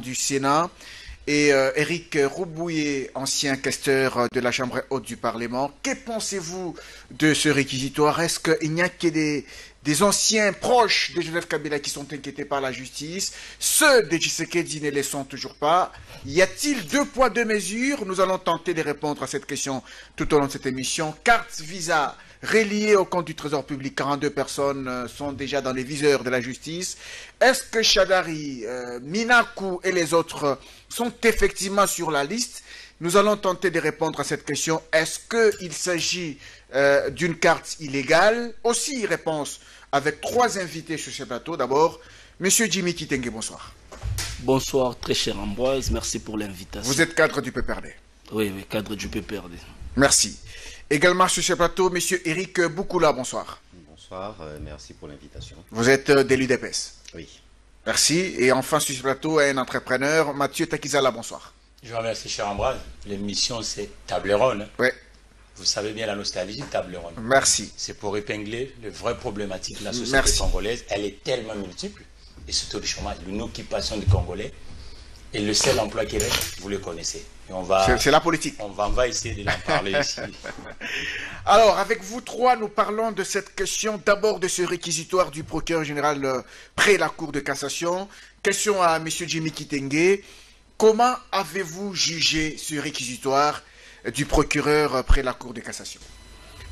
du Sénat, et Éric Roubouillet, ancien questeur de la Chambre haute du Parlement. Que pensez-vous de ce réquisitoire? Est-ce qu'il n'y a que des anciens proches de Joseph Kabila qui sont inquiétés par la justice? Ceux de Tshisekedi ne le sont toujours pas. Y a-t-il deux poids, deux mesures? Nous allons tenter de répondre à cette question tout au long de cette émission. Carte Visa reliée au compte du Trésor public, 42 personnes sont déjà dans les viseurs de la justice. Est-ce que Chadari, Minakou et les autres sont effectivement sur la liste? Nous allons tenter de répondre à cette question. Est-ce qu'il s'agit d'une carte illégale? Aussi, réponse avec trois invités sur ce plateau. D'abord, Monsieur Jimmy Kitenge, bonsoir. Bonsoir, très cher Ambroise, merci pour l'invitation. Vous êtes cadre du PPRD? Oui, cadre du PPRD. Merci. Également sur ce plateau, Monsieur Éric Boukoula, bonsoir. Bonsoir, merci pour l'invitation. Vous êtes de l'UDPS? Oui. Merci. Et enfin sur ce plateau, un entrepreneur, Mathieu Takizala, bonsoir. Je vous remercie, cher Ambroise. L'émission, c'est Table Ronde. Oui. Vous savez bien la nostalgie, Table Ronde. Merci. C'est pour épingler le vrai problématique de la société congolaise. Elle est tellement multiple, et surtout le chômage, l'inoccupation des Congolais. Et le seul emploi qui reste, vous le connaissez. C'est la politique. On va essayer de en parler ici. Alors, avec vous trois, nous parlons de cette question, d'abord de ce réquisitoire du procureur général près la Cour de cassation. Question à M. Jimmy Kitenge. Comment avez-vous jugé ce réquisitoire du procureur près la Cour de cassation?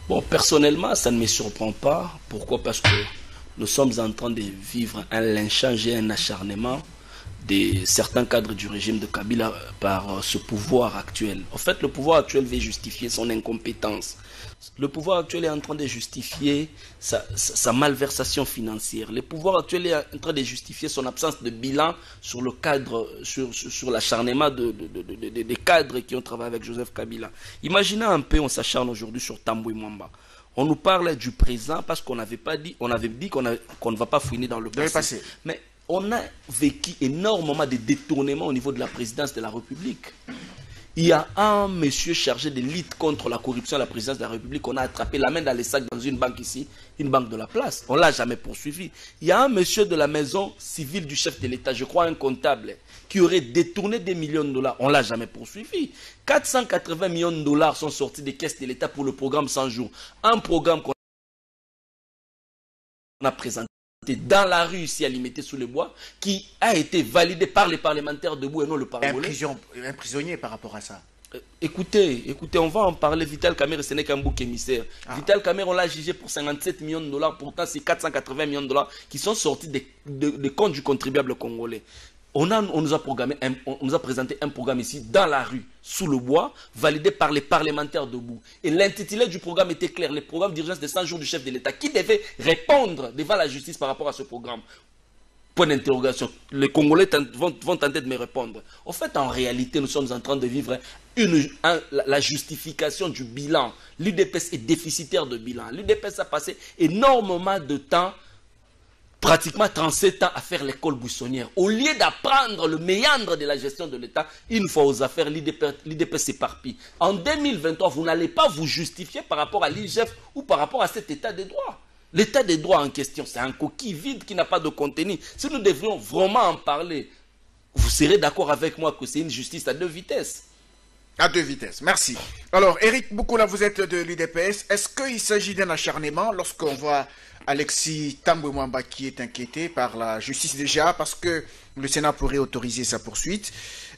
Bon, personnellement, ça ne me surprend pas. Pourquoi? Parce que nous sommes en train de vivre un lynchage et un acharnement de certains cadres du régime de Kabila par ce pouvoir actuel. En fait, le pouvoir actuel veut justifier son incompétence. Le pouvoir actuel est en train de justifier sa malversation financière. Le pouvoir actuel est en train de justifier son absence de bilan sur le cadre, sur l'acharnement des cadres qui ont travaillé avec Joseph Kabila. Imaginez un peu, on s'acharne aujourd'hui sur Tambouy Mwamba. On nous parle du présent parce qu'on n'avait pas dit, on avait dit qu'on ne va pas fouiner dans le passé. Mais on a vécu énormément de détournements au niveau de la présidence de la République. Il y a un monsieur chargé de lutte contre la corruption à la présidence de la République. On a attrapé la main dans les sacs dans une banque ici, une banque de la place. On ne l'a jamais poursuivi. Il y a un monsieur de la maison civile du chef de l'État, je crois un comptable, qui aurait détourné des millions de dollars. On ne l'a jamais poursuivi. 480 millions de dollars sont sortis des caisses de l'État pour le programme 100 jours. Un programme qu'on a présenté dans la rue ici à Limité sous le bois, qui a été validé par les parlementaires debout et non le Parlement. Un prisonnier par rapport à ça. Écoutez, on va en parler. Vital Kamerhe, ce n'est qu'un bouc émissaire. Vital Kamerhe, on l'a jugé pour 57 millions de dollars. Pourtant, c'est 480 millions de dollars qui sont sortis des comptes du contribuable congolais. On nous a présenté un programme ici, dans la rue, sous le bois, validé par les parlementaires debout. Et l'intitulé du programme était clair, le programme d'urgence de 100 jours du chef de l'État, qui devait répondre devant la justice par rapport à ce programme. Point d'interrogation. Les Congolais vont tenter de me répondre. En fait, en réalité, nous sommes en train de vivre la justification du bilan. L'UDPS est déficitaire de bilan. L'UDPS a passé énormément de temps, pratiquement 37 ans, à faire l'école buissonnière. Au lieu d'apprendre le méandre de la gestion de l'État, une fois aux affaires, l'IDP s'éparpille. En 2023, vous n'allez pas vous justifier par rapport à l'IGF ou par rapport à cet État de droit. L'état des droits en question, c'est un coquille vide qui n'a pas de contenu. Si nous devrions vraiment en parler, vous serez d'accord avec moi que c'est une justice à deux vitesses. À deux vitesses, merci. Alors, Éric Boukoula, vous êtes de l'UDPS. Est-ce qu'il s'agit d'un acharnement lorsqu'on voit Alexis Tambouy Mwamba qui est inquiété par la justice déjà parce que le Sénat pourrait autoriser sa poursuite?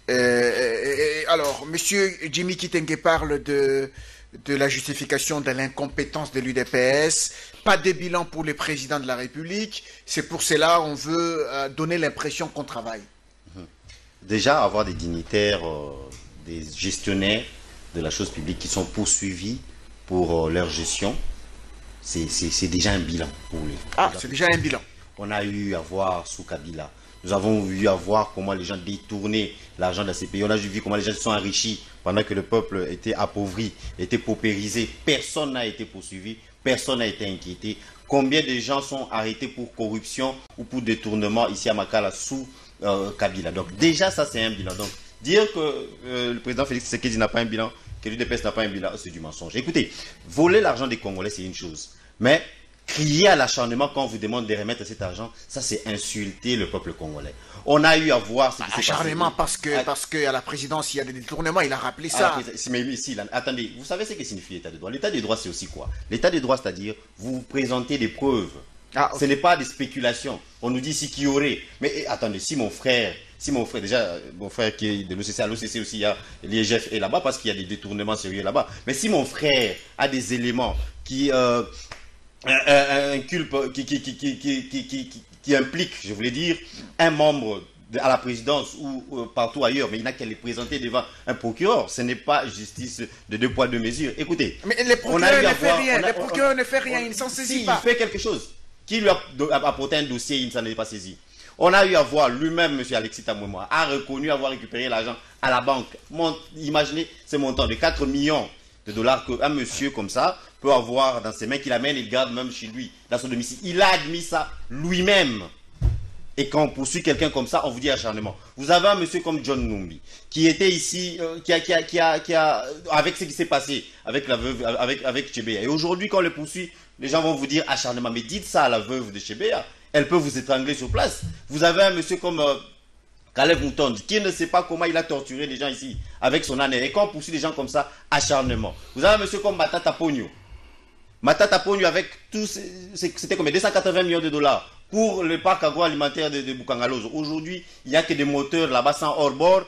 Alors, monsieur Jimmy Kitenge parle de la justification de l'incompétence de l'UDPS, pas de bilan pour le président de la République. C'est pour cela qu'on veut donner l'impression qu'on travaille. Déjà, avoir des dignitaires, des gestionnaires de la chose publique qui sont poursuivis pour leur gestion, c'est déjà un bilan pour lui. Ah, c'est déjà un bilan. On a eu à voir sous Kabila. Nous avons eu à voir comment les gens détournaient l'argent de la CPI. On a vu comment les gens se sont enrichis pendant que le peuple était appauvri, était paupérisé. Personne n'a été poursuivi, personne n'a été inquiété. Combien de gens sont arrêtés pour corruption ou pour détournement ici à Makala sous Kabila? Donc déjà, ça c'est un bilan. Donc dire que le président Félix Tshisekedi n'a pas un bilan, que l'UDPS n'a pas un bilan, c'est du mensonge. Écoutez, voler l'argent des Congolais, c'est une chose. Mais crier à l'acharnement quand on vous demande de remettre cet argent, ça c'est insulter le peuple congolais. On a eu à voir ce qui s'est passé. Acharnement parce que à la présidence il y a des détournements, il a rappelé ça. Mais ici, attendez, vous savez ce que signifie l'état de droit? L'état de droit c'est aussi quoi? L'état de droit, c'est-à-dire vous présentez des preuves. Okay. Ce n'est pas des spéculations. On nous dit ici qu'il y aurait. Mais attendez, si mon frère, déjà, mon frère qui est de l'OCC, à l'OCC aussi, il y a l'IEGF est là-bas parce qu'il y a des détournements sérieux là-bas. Mais si mon frère a des éléments qui impliquent, je voulais dire, un membre à la présidence ou partout ailleurs, mais il n'a qu'à les présenter devant un procureur. Ce n'est pas justice de 2 poids 2 mesures. Écoutez, mais les procureurs ne font rien. Les procureurs ne font rien. Ils ne s'en saisissent pas. Il fait quelque chose. Qui lui a apporté un dossier, il ne s'en est pas saisi. On a eu à voir lui-même, M. Alexis Tamouémois, a reconnu avoir récupéré l'argent à la banque. Imaginez ce montant de 4 millions de dollars qu'un monsieur comme ça peut avoir dans ses mains, qu'il amène et il garde même chez lui, dans son domicile. Il a admis ça lui-même. Et quand on poursuit quelqu'un comme ça, on vous dit acharnement. Vous avez un monsieur comme John Numbi, qui était ici, avec ce qui s'est passé, avec la veuve, avec Chebea. Et aujourd'hui, quand on le poursuit, les gens vont vous dire acharnement. Mais dites ça à la veuve de Chebea. Elle peut vous étrangler sur place. Vous avez un monsieur comme Caleb Moutonde, qui ne sait pas comment il a torturé les gens ici, avec son âne. Et quand on poursuit des gens comme ça, acharnement. Vous avez un monsieur comme Matata Pogno. Matata Pogno avec tous, c'était combien? 280 millions de dollars pour le parc agroalimentaire de Bukangalozo. Aujourd'hui, il n'y a que des moteurs là-bas sans hors-bord,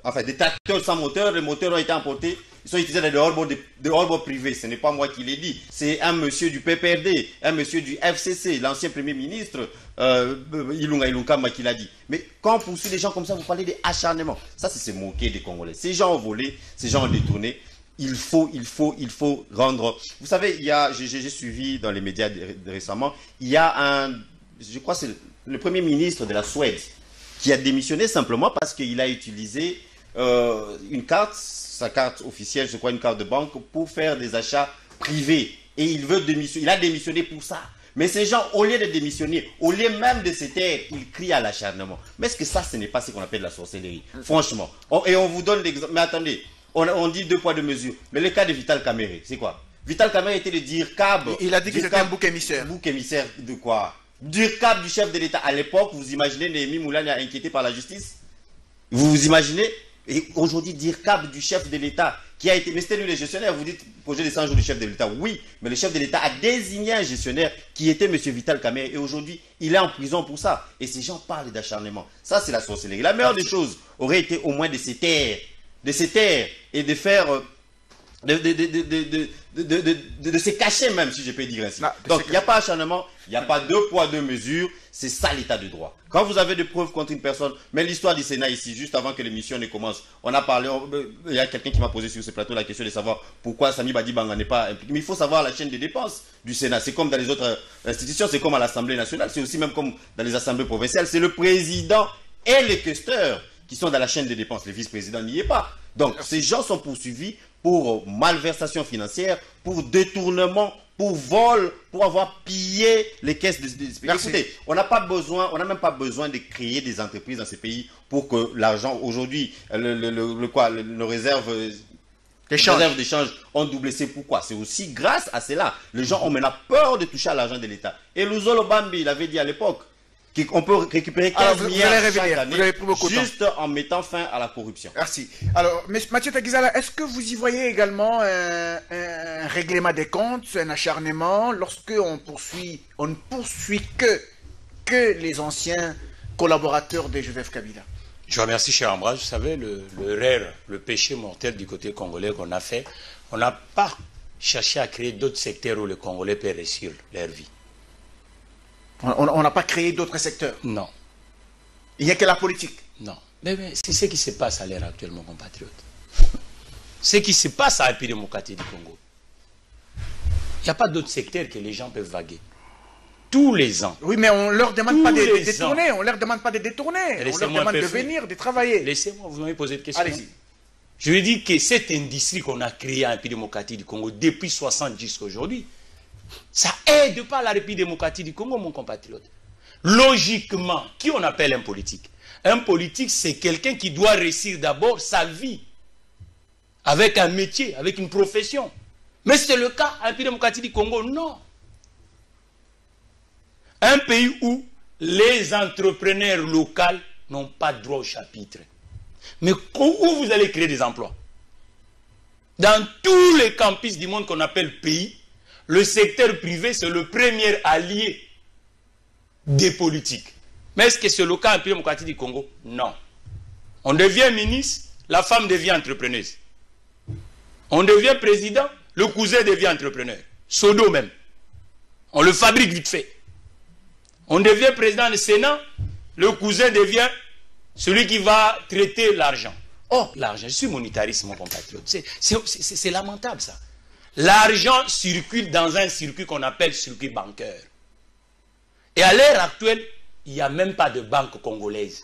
enfin des tracteurs sans moteur. Les moteurs ont été emportés, ils sont utilisés dans des hors-bord privés. Ce n'est pas moi qui l'ai dit, c'est un monsieur du PPRD, un monsieur du FCC, l'ancien premier ministre Ilunga Ilunkamba qui l'a dit. Mais quand on poursuit des gens comme ça, vous parlez d'acharnement. Ça, c'est se moquer des Congolais. Ces gens ont volé, ces gens ont détourné. Il faut rendre... Vous savez, j'ai suivi dans les médias récemment, il y a je crois que c'est le premier ministre de la Suède qui a démissionné simplement parce qu'il a utilisé sa carte officielle, je crois une carte de banque, pour faire des achats privés. Et il a démissionné pour ça. Mais ces gens, au lieu de démissionner, au lieu même de se taire, ils crient à l'acharnement. Mais est-ce que ça, ce n'est pas ce qu'on appelle la sorcellerie? Franchement. Et on vous donne l'exemple. Mais attendez. On dit 2 poids 2 mesures. Mais le cas de Vital Kamerhe, c'est quoi? Vital Kamerhe était le DIRCAB. Il a dit que c'était un bouc émissaire. Bouc émissaire de quoi? DIRCAB du chef de l'État. À l'époque, vous imaginez Néhémie Moulane inquiété par la justice? Vous imaginez? Et aujourd'hui, DIRCAB du chef de l'État, qui a été... Mais c'était lui le gestionnaire. Vous dites projet de 100 jours du chef de l'État. Oui, mais le chef de l'État a désigné un gestionnaire qui était M. Vital Kamerhe. Et aujourd'hui, il est en prison pour ça. Et ces gens parlent d'acharnement. Ça, c'est la sorcellerie. La meilleure des choses aurait été au moins de se taire et de faire de se cacher même, si je peux dire ainsi. Donc il n'y a pas acharnement, il n'y a pas 2 poids 2 mesures, c'est ça l'état de droit. Quand vous avez des preuves contre une personne, mais l'histoire du Sénat ici, juste avant que l'émission ne commence, on a parlé, il y a quelqu'un qui m'a posé sur ce plateau la question de savoir pourquoi Sami Badibanga n'est pas impliqué. Mais il faut savoir la chaîne des dépenses du Sénat. C'est comme dans les autres institutions, c'est comme à l'Assemblée nationale, c'est aussi même comme dans les assemblées provinciales. C'est le président et les questeurs qui sont dans la chaîne des dépenses. Le vice-président n'y est pas. Donc, ces gens sont poursuivis pour malversation financière, pour détournement, pour vol, pour avoir pillé les caisses de... Écoutez, on n'a même pas besoin de créer des entreprises dans ces pays pour que l'argent, aujourd'hui, nos réserves d'échange ont doublé. C'est pourquoi? C'est aussi grâce à cela. Les gens ont maintenant peur de toucher à l'argent de l'État. Et Luzolo Bambi, il avait dit à l'époque, qu'on peut récupérer 15 milliards chaque année juste en mettant fin à la corruption. Merci. Alors, Mathieu Taguizala, est-ce que vous y voyez également un règlement des comptes, un acharnement, lorsque on ne poursuit que les anciens collaborateurs de Joseph Kabila? Je vous remercie, cher Ambroise. Vous savez, le péché mortel du côté congolais qu'on a fait, on n'a pas cherché à créer d'autres secteurs où les Congolais peuvent réussir leur vie. On n'a pas créé d'autres secteurs. Non. Il n'y a que la politique. Non. Mais c'est ce qui se passe à l'heure actuelle, mon compatriote. Ce qui se passe à la République démocratique du Congo. Il n'y a pas d'autres secteurs que les gens peuvent vaguer. Tous les ans. Oui, mais on ne leur demande pas de détourner. On ne leur demande pas de détourner. On leur demande de venir, de travailler. Laissez-moi, vous m'avez posé une question. Allez-y. Je veux dire que cette industrie qu'on a créée à la République démocratique du Congo depuis 60 jusqu'à aujourd'hui, ça aide pas la République démocratique du Congo, mon compatriote. Logiquement, qui on appelle un politique? Un politique, c'est quelqu'un qui doit réussir d'abord sa vie. Avec un métier, avec une profession. Mais c'est le cas à la République démocratique du Congo, non. Un pays où les entrepreneurs locaux n'ont pas droit au chapitre. Mais où vous allez créer des emplois? Dans tous les campus du monde qu'on appelle pays, le secteur privé, c'est le premier allié des politiques. Mais est-ce que c'est le cas en démocratique du Congo? Non. On devient ministre, la femme devient entrepreneuse. On devient président, le cousin devient entrepreneur. Sodo même. On le fabrique vite fait. On devient président du Sénat, le cousin devient celui qui va traiter l'argent. Oh, l'argent, je suis monétariste, mon compatriote. C'est lamentable, ça. L'argent circule dans un circuit qu'on appelle circuit bancaire. Et à l'heure actuelle, il n'y a même pas de banque congolaise.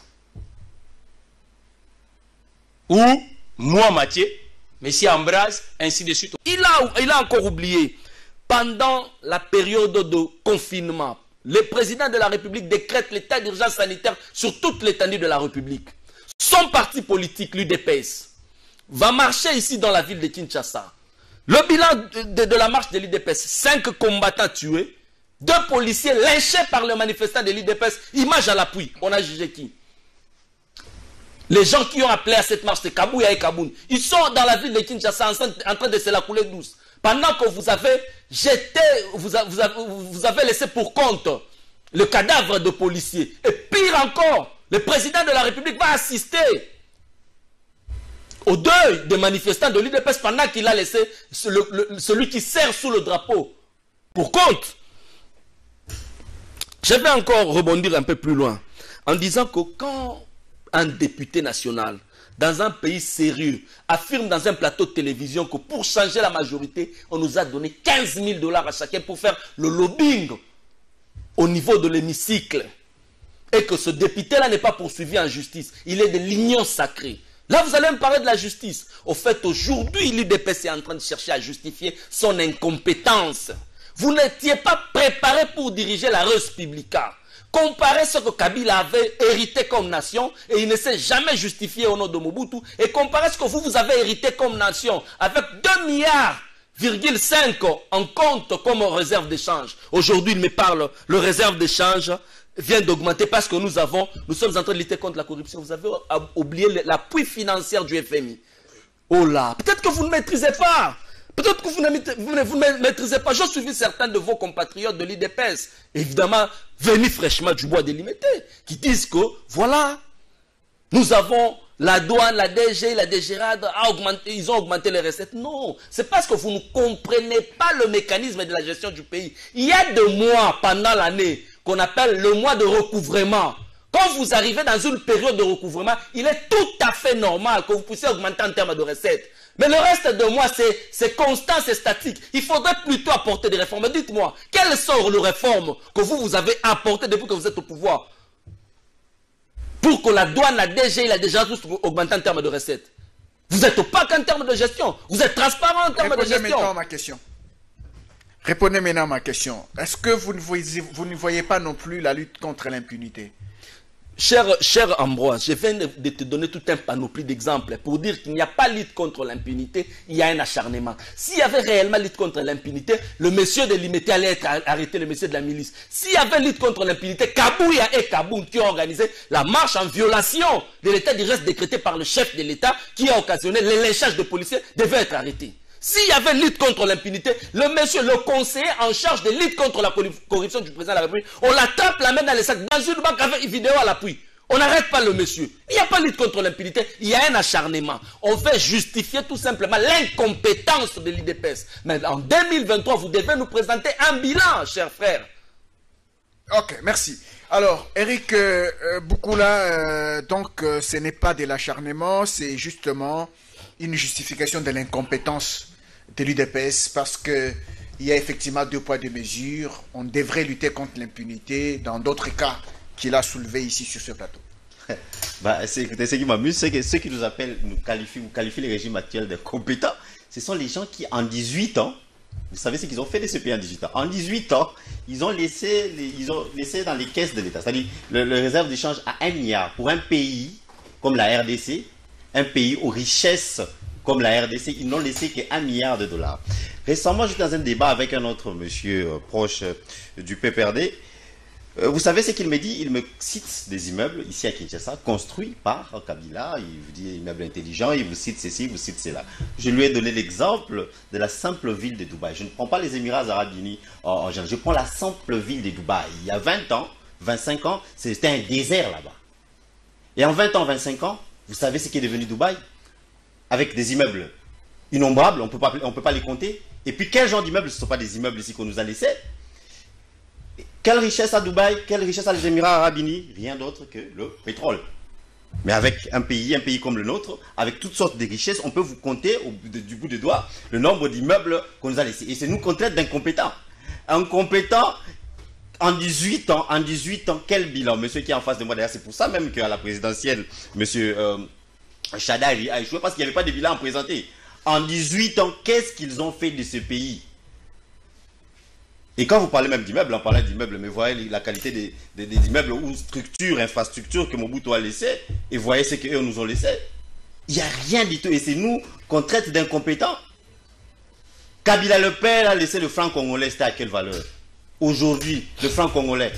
Ou, moi, Mathieu, Messie Ambras, ainsi de suite. Il a encore oublié, pendant la période de confinement, le président de la République décrète l'état d'urgence sanitaire sur toute l'étendue de la République. Son parti politique, l'UDPS, va marcher ici dans la ville de Kinshasa. Le bilan de la marche de l'UDPS, 5 combattants tués, 2 policiers lynchés par les manifestants de l'UDPS, image à l'appui. On a jugé qui? Les gens qui ont appelé à cette marche, c'est Kabouya et Kaboun. Ils sont dans la ville de Kinshasa en train de se la couler douce. Pendant que vous avez jeté, vous avez laissé pour compte le cadavre de policiers. Et pire encore, le président de la République va assister au deuil des manifestants de l'UDPS pendant qu'il a laissé celui qui sert sous le drapeau pour compte. Je vais encore rebondir un peu plus loin en disant que quand un député national dans un pays sérieux affirme dans un plateau de télévision que pour changer la majorité, on nous a donné 15 000 $ à chacun pour faire le lobbying au niveau de l'hémicycle, et que ce député-là n'est pas poursuivi en justice, il est de l'union sacrée. Là, vous allez me parler de la justice. Au fait, aujourd'hui, l'UDPS est en train de chercher à justifier son incompétence. Vous n'étiez pas préparé pour diriger la res publica. Comparez ce que Kabila avait hérité comme nation et il ne s'est jamais justifié au nom de Mobutu, et comparez ce que vous avez hérité comme nation avec 2,5 milliards en compte comme réserve d'échange. Aujourd'hui, il me parle, le réserve d'échange vient d'augmenter parce que nous sommes en train de lutter contre la corruption. Vous avez oublié l'appui financier du FMI. Oh là, peut-être que vous ne maîtrisez pas. Peut-être que vous ne maîtrisez pas. J'ai suivi certains de vos compatriotes de l'IDPS, évidemment, venus fraîchement du bois délimité, qui disent que, voilà, nous avons la douane, la DG, la DGRAD, ils ont augmenté les recettes. Non, c'est parce que vous ne comprenez pas le mécanisme de la gestion du pays. Il y a 2 mois pendant l'année qu'on appelle le mois de recouvrement. Quand vous arrivez dans une période de recouvrement, il est tout à fait normal que vous puissiez augmenter en termes de recettes. Mais le reste de mois, c'est constant, c'est statique. Il faudrait plutôt apporter des réformes. Dites-moi, quelles sont les réformes que vous avez apportées depuis que vous êtes au pouvoir pour que la douane, la DG, la DGA tous augmentent en termes de recettes? Vous êtes opaque en termes de gestion. Vous êtes transparent en termes de gestion. Répondez maintenant à ma question. Répondez maintenant à ma question. Est-ce que vous ne voyez pas non plus la lutte contre l'impunité? Cher Ambroise, je viens de te donner tout un panoplie d'exemples pour dire qu'il n'y a pas lutte contre l'impunité, il y a un acharnement. S'il y avait réellement lutte contre l'impunité, le monsieur de Limité allait être arrêté, le monsieur de la milice. S'il y avait lutte contre l'impunité, Kabouya et Kaboun qui ont organisé la marche en violation de l'état d'urgence décrété par le chef de l'État qui a occasionné le lynchage de policiers devaient être arrêtés. S'il y avait lutte contre l'impunité, le monsieur, le conseiller en charge de lutte contre la corruption du président de la République, on l'attrape, la main dans les sacs, dans une banque avec une vidéo à l'appui. On n'arrête pas le monsieur. Il n'y a pas lutte contre l'impunité, il y a un acharnement. On veut justifier tout simplement l'incompétence de l'IDPS. Mais en 2023, vous devez nous présenter un bilan, chers frères. Ok, merci. Alors, Eric Boukoula, donc ce n'est pas de l'acharnement, c'est justement une justification de l'incompétence de l'UDPS parce qu'il y a effectivement 2 poids 2 mesures. On devrait lutter contre l'impunité dans d'autres cas qu'il a soulevés ici sur ce plateau. Écoutez, ce qui m'amuse, c'est que ceux qui nous appellent, nous qualifient les régimes actuels de compétents, ce sont les gens qui, en 18 ans, vous savez ce qu'ils ont fait de ce pays en 18 ans. En 18 ans, ils ont laissé dans les caisses de l'État, c'est-à-dire le réserve d'échange à 1 milliard pour un pays comme la RDC, un pays aux richesses comme la RDC, ils n'ont laissé que 1 milliard de $. Récemment, j'étais dans un débat avec un autre monsieur proche du PPRD. Vous savez ce qu'il me dit? Il me cite des immeubles ici à Kinshasa, construits par Kabila. Il vous dit immeubles intelligents, il vous cite ceci, il vous cite cela. Je lui ai donné l'exemple de la simple ville de Dubaï. Je ne prends pas les Émirats Arabes Unis en général, je prends la simple ville de Dubaï. Il y a 20 ans, 25 ans, c'était un désert là-bas. Et en 20 ans, 25 ans, vous savez ce qui est devenu Dubaï? Avec des immeubles innombrables, on ne peut pas les compter. Et puis quel genre d'immeubles? Ce ne sont pas des immeubles ici qu'on nous a laissés. Quelle richesse à Dubaï? Quelle richesse à les Émirats Arabes Unis? Rien d'autre que le pétrole. Mais avec un pays comme le nôtre, avec toutes sortes de richesses, on peut vous compter du bout des doigts le nombre d'immeubles qu'on nous a laissés. Et c'est nous qu'on traite d'incompétents. Incompétents en 18 ans, quel bilan? Monsieur qui est en face de moi, d'ailleurs, c'est pour ça même qu'à la présidentielle, monsieur Chadari a échoué, parce qu'il n'y avait pas de bilan à présenter. En 18 ans, qu'est-ce qu'ils ont fait de ce pays? Et quand vous parlez même d'immeubles, on parlait d'immeubles, mais voyez la qualité des immeubles ou structures, infrastructures que Mobutu a laissé, et voyez ce qu'eux nous ont laissé. Il n'y a rien du tout, et c'est nous qu'on traite d'incompétents. Kabila le père a laissé le franc congolais, c'était à quelle valeur? Aujourd'hui, le franc congolais.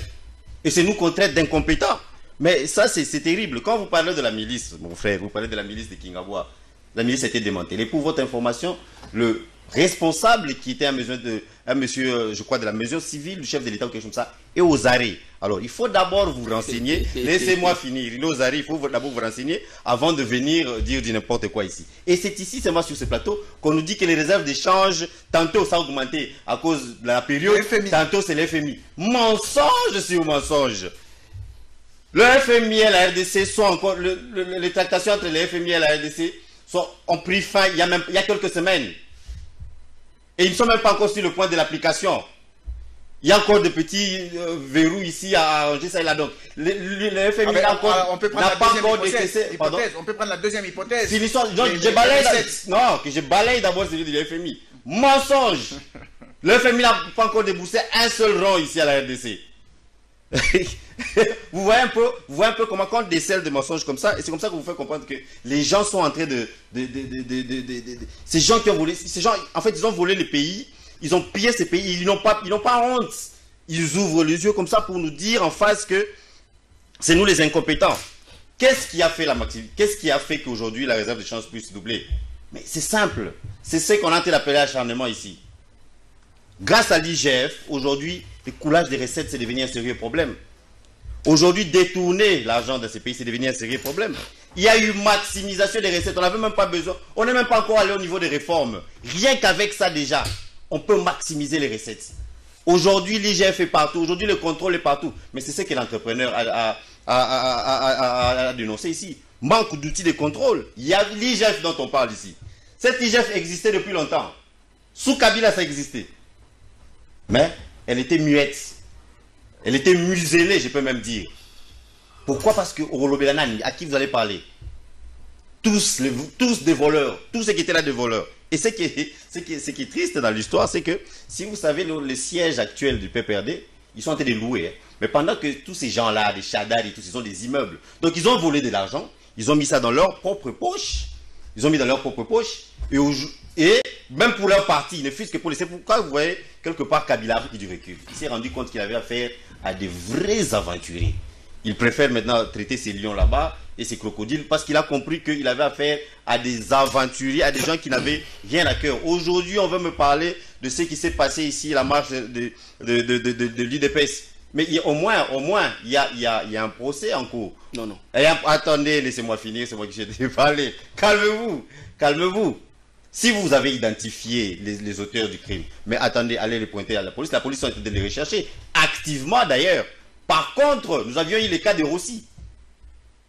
Et c'est nous qu'on traite d'incompétents. Mais ça, c'est terrible. Quand vous parlez de la milice, mon frère, vous parlez de la milice de Kingabwa, la milice a été démantelée. Pour votre information, le responsable qui était un monsieur, je crois, de la maison civile, du chef de l'État ou quelque chose comme ça, est aux arrêts. Alors, il faut d'abord vous renseigner. Laissez-moi finir. Il est aux arrêts, il faut d'abord vous renseigner avant de venir dire du n'importe quoi ici. Et c'est ici, seulement sur ce plateau, qu'on nous dit que les réserves d'échange, tantôt ça a augmenté à cause de la période, tantôt c'est l'FMI. Mensonge sur mensonge. Le FMI et la RDC sont encore, les tractations entre le FMI et la RDC ont pris fin il y a quelques semaines. Et ils ne sont même pas encore sur le point de l'application. Il y a encore de petits verrous ici à arranger ça et là. Donc, le FMI n'a pas encore décaissé. On peut prendre la deuxième hypothèse. Je balaye d'abord celui de l'FMI. Mensonge. Le FMI n'a pas encore déboursé un seul rond ici à la RDC. Vous voyez un peu comment quand on décèle des mensonges comme ça, et c'est comme ça que vous fait comprendre que les gens sont en train ces gens qui ont volé, ces gens, en fait, ils ont volé les pays, ils ont pillé ces pays, ils n'ont pas honte. Ils ouvrent les yeux comme ça pour nous dire en face que c'est nous les incompétents. Qu'est-ce qui a fait qu'aujourd'hui la réserve de change puisse doubler? Mais c'est simple, c'est ce qu'on a appelé acharnement ici. Grâce à l'IGF, aujourd'hui, le coulage des recettes, c'est devenu un sérieux problème. Aujourd'hui, détourner l'argent de ces pays, c'est devenu un sérieux problème. Il y a eu maximisation des recettes, on n'avait même pas besoin, on n'est même pas encore allé au niveau des réformes. Rien qu'avec ça déjà, on peut maximiser les recettes. Aujourd'hui, l'IGF est partout, aujourd'hui le contrôle est partout. Mais c'est ce que l'entrepreneur a dénoncé ici. Manque d'outils de contrôle. Il y a l'IGF dont on parle ici. Cette IGF existait depuis longtemps. Sous Kabila, ça existait. Mais elle était muette. Elle était muselée, je peux même dire. Pourquoi? Parce que Orolobelanani, à qui vous allez parler? Tous des voleurs. Tous ceux qui étaient là des voleurs. Et ce qui est triste dans l'histoire, c'est que, si vous savez, le siège actuel du PPRD, ils sont en train de louer. Hein. Mais pendant que tous ces gens-là, des Chadar et tous, ils ont des immeubles. Donc ils ont volé de l'argent, ils ont mis ça dans leur propre poche. Et même pour leur parti, ne fût-ce que pour les... C'est pourquoi vous voyez, quelque part, Kabila a pris du recul. Il s'est rendu compte qu'il avait affaire à des vrais aventuriers. Il préfère maintenant traiter ces lions là-bas et ces crocodiles parce qu'il a compris qu'il avait affaire à des aventuriers, à des gens qui n'avaient rien à cœur. Aujourd'hui, on veut me parler de ce qui s'est passé ici, la marche de l'UDPS. Mais au moins, il y a un procès en cours. Non. Attendez, laissez-moi finir, c'est moi qui j'ai parlé. Calmez-vous. Si vous avez identifié les auteurs du crime, mais attendez, allez les pointer à la police est en train de les rechercher, activement d'ailleurs. Par contre, nous avions eu le cas de Rossi.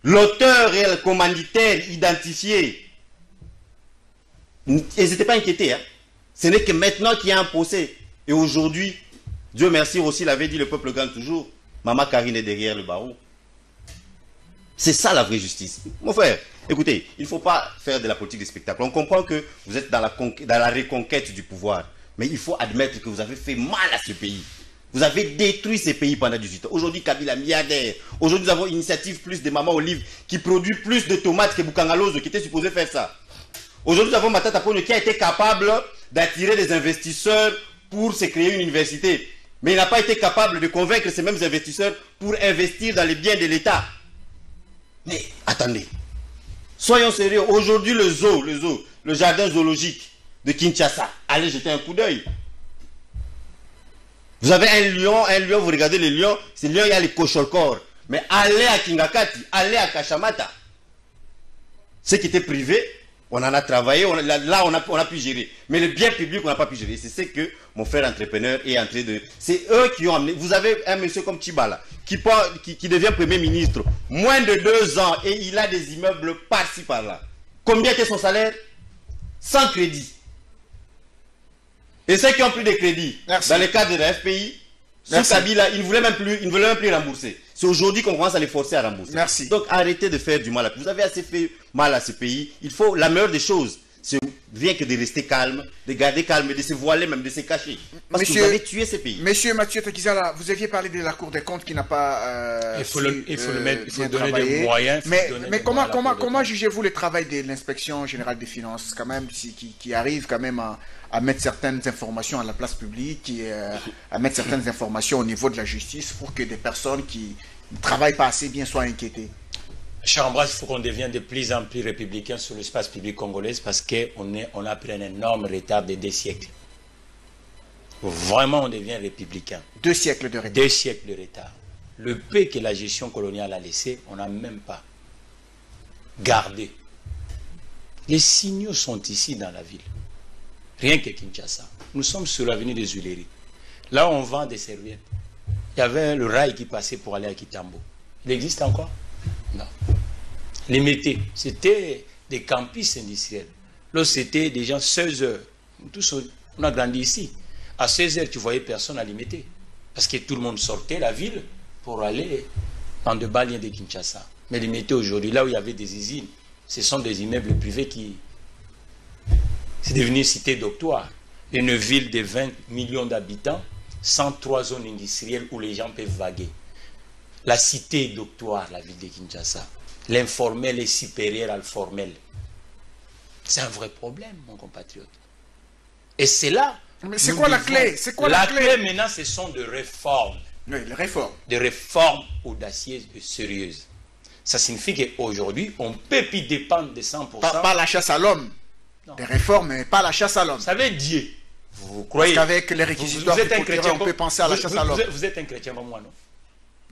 L'auteur et le commanditaire identifié. Ils n'étaient pas inquiétés. Hein. Ce n'est que maintenant qu'il y a un procès. Et aujourd'hui, Dieu merci, Rossi l'avait dit, le peuple gagne toujours. Maman Karine est derrière le barreau. C'est ça la vraie justice. Mon frère, écoutez, il ne faut pas faire de la politique de spectacle. On comprend que vous êtes dans la reconquête du pouvoir. Mais il faut admettre que vous avez fait mal à ce pays. Vous avez détruit ces pays pendant 18 ans. Aujourd'hui, Kabila milliardaire. Aujourd'hui, nous avons Initiative Plus de Maman Olive qui produit plus de tomates que Bukangalozo qui était supposé faire ça. Aujourd'hui, nous avons Matata Ponyo qui a été capable d'attirer des investisseurs pour se créer une université. Mais il n'a pas été capable de convaincre ces mêmes investisseurs pour investir dans les biens de l'État. Mais attendez, soyons sérieux. Aujourd'hui, le jardin zoologique de Kinshasa, allez jeter un coup d'œil. Vous avez un lion, vous regardez les lions, ces lions, il y a les cocholcors. Mais allez à Kingakati, allez à Kashamata. Ce qui était privé, on en a travaillé, là on a pu gérer. Mais le bien public, on n'a pas pu gérer. C'est ce que mon frère entrepreneur est en train de... C'est eux qui ont amené... Vous avez un monsieur comme Tchibala, qui devient Premier ministre, moins de 2 ans, et il a des immeubles par-ci, par-là. Combien était son salaire? Sans crédit. Et ceux qui ont pris des crédits, dans le cadre de la FPI, sous Kabila, ils ne voulaient même plus rembourser. C'est aujourd'hui qu'on commence à les forcer à rembourser. Merci. Donc arrêtez de faire du mal. Vous avez assez fait mal à ce pays. Il faut la meilleure des choses. C'est rien que de rester calme, de garder calme, de se voiler, même de se cacher. Parce que vous avez tué ce pays. Monsieur Mathieu Takizala, vous aviez parlé de la Cour des comptes qui n'a pas... il faut donner des moyens. Mais comment jugez-vous le travail de l'inspection générale des finances, quand même, qui arrive quand même à mettre certaines informations à la place publique et à mettre certaines informations au niveau de la justice pour que des personnes qui ne travaillent pas assez bien soient inquiétées? Cher Ambroise, il faut qu'on devienne de plus en plus républicain sur l'espace public congolais parce qu'on a pris un énorme retard de 2 siècles. Vraiment, on devient républicain. 2 siècles de retard. 2 siècles de retard. Le peu que la gestion coloniale a laissé, on n'a même pas gardé. Les signaux sont ici dans la ville. Rien que Kinshasa. Nous sommes sur l'avenue des Huileries. Là, on vend des serviettes. Il y avait le rail qui passait pour aller à Kitambo. Il existe encore? Non. Les métiers, c'était des campus industriels. Là, c'était des gens 16 heures. Tous, on a grandi ici. À 16 heures, tu voyais personne à l'imiter. Parce que tout le monde sortait la ville pour aller dans de bas liens de Kinshasa. Mais les métiers aujourd'hui, là où il y avait des usines, ce sont des immeubles privés qui... C'est devenu une cité doctoire. Une ville de 20 millions d'habitants, 103 zones industrielles où les gens peuvent vaguer. La cité doctoire, la ville de Kinshasa. L'informel est supérieur à l'informel. C'est un vrai problème, mon compatriote. Et c'est là... Mais c'est quoi la clé? C'est quoi la clé? La clé maintenant, ce sont des réformes. Oui, les réformes. Des réformes audacieuses et sérieuses. Ça signifie qu'aujourd'hui, on ne peut plus dépendre de 100%. Pas la chasse à l'homme. Des réformes, mais pas la chasse à l'homme. Ça veut dire, vous croyez... Parce qu'avec les réquisitoires, on peut penser à la chasse à l'homme. Vous êtes un chrétien comme moi, non?